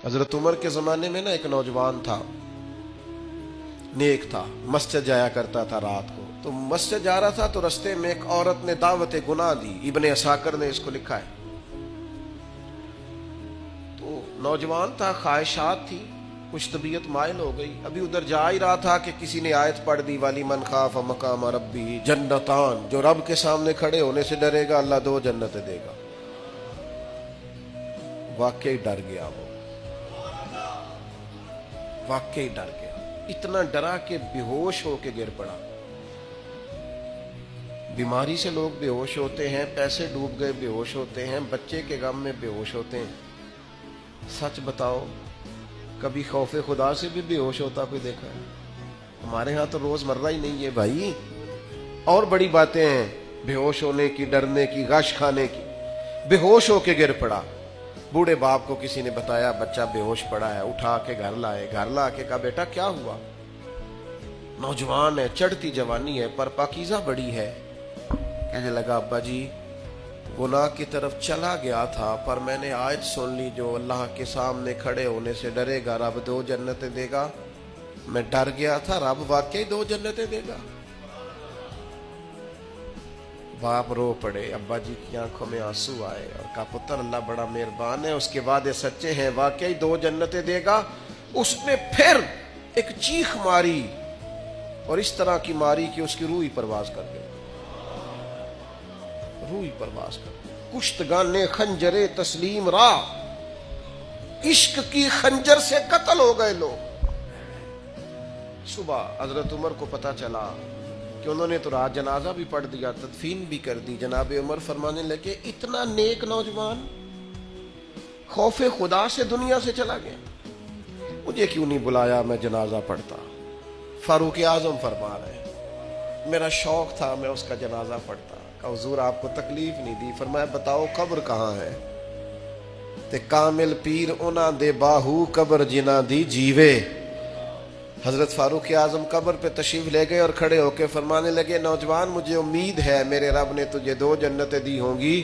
हजरत उमर के ज़माने में ना एक नौजवान था, नेक था, मस्जिद जाया करता था रात को। तो मस्जिद जा रहा था तो रास्ते में एक औरत ने दावत गुनाह दी। इब्ने असाकर ने इसको लिखा है। तो नौजवान था, ख्वाहिशात थी, कुछ तबीयत माइल हो गई। अभी उधर जा ही रहा था कि किसी ने आयत पढ़ दी, वाली मन खाफ मकाम रब्बी जन्नतान, जो रब के सामने खड़े होने से डरेगा अल्लाह 2 जन्नतें देगा। वाकई डर गया वो, वाकई डर गया। इतना डरा कि बेहोश होके गिर पड़ा। बीमारी से लोग बेहोश होते हैं, पैसे डूब गए बेहोश होते हैं, बच्चे के गम में बेहोश होते हैं। सच बताओ, कभी खौफे खुदा से भी बेहोश होता कोई देखा है? हमारे यहाँ तो रोजमर्रा ही नहीं है भाई। और बड़ी बातें हैं बेहोश होने की, डरने की, गश खाने की। बेहोश होके गिर पड़ा। बूढ़े बाप को किसी ने बताया बच्चा बेहोश पड़ा है, उठा के घर लाए। घर ला के कहा बेटा क्या हुआ? नौजवान है, चढ़ती जवानी है, पर पाकीज़ा बड़ी है। कहने लगा अब्बा जी, गुनाह की तरफ चला गया था, पर मैंने आयत सुन ली जो अल्लाह के सामने खड़े होने से डरेगा रब 2 जन्नतें देगा। मैं डर गया था, रब वाकई 2 जन्नतें देगा। बाप रो पड़े, अब्बा जी की आंखों में आंसू आए और कहा पुत्र अल्लाह बड़ा मेहरबान है, उसके वादे सच्चे हैं, वाकई 2 जन्नतें देगा। उसने फिर एक चीख मारी और इस तरह की मारी कि उसकी रूह ही परवाज कर गई। रूह ही परवाज कर गई। कुश्तगाने खंजरे तस्लीम रा, इश्क की खंजर से कत्ल हो गए लोग। सुबह हजरत उमर को पता चला कि उन्होंने तो रात जनाजा भी पढ़ दिया, तदफीन भी कर दी। जनाब उमर फरमाने लगे इतना नेक नौजवान खौफे खुदा से दुनिया से चला गया, मुझे क्यों नहीं बुलाया, मैं जनाजा पढ़ता। फारूक आजम फरमा रहे मेरा शौक था, मैं उसका जनाजा पढ़ता। कहा हुजूर आपको तकलीफ नहीं दी? फरमाया बताओ कब्र कहाँ है? ते कामिल पीर उना दे बाहू कब्र जिना दी जीवे। हजरत फारूक आजम कब्र पे तशरीफ ले गए और खड़े होकर फरमाने लगे नौजवान मुझे उम्मीद है मेरे रब ने तुझे 2 जन्नतें दी होंगी।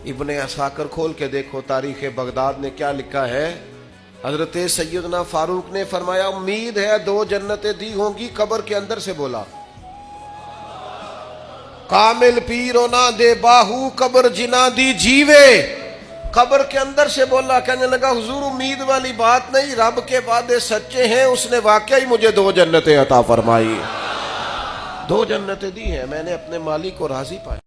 इब्ने असाकर खोल के देखो तारीख बगदाद ने क्या लिखा है। हजरत सैयदना फारूक ने फरमाया उम्मीद है 2 जन्नतें दी होंगी। कब्र के अंदर से बोला कामिल पीरो ना दे बाहू कब्र जिना दी जीवे। कब्र के अंदर से बोला, कहने लगा हुजूर उम्मीद वाली बात नहीं, रब के वादे सच्चे हैं, उसने वाकई मुझे 2 जन्नतें अता फरमाई। 2 जन्नतें दी हैं, मैंने अपने मालिक को राजी पाया।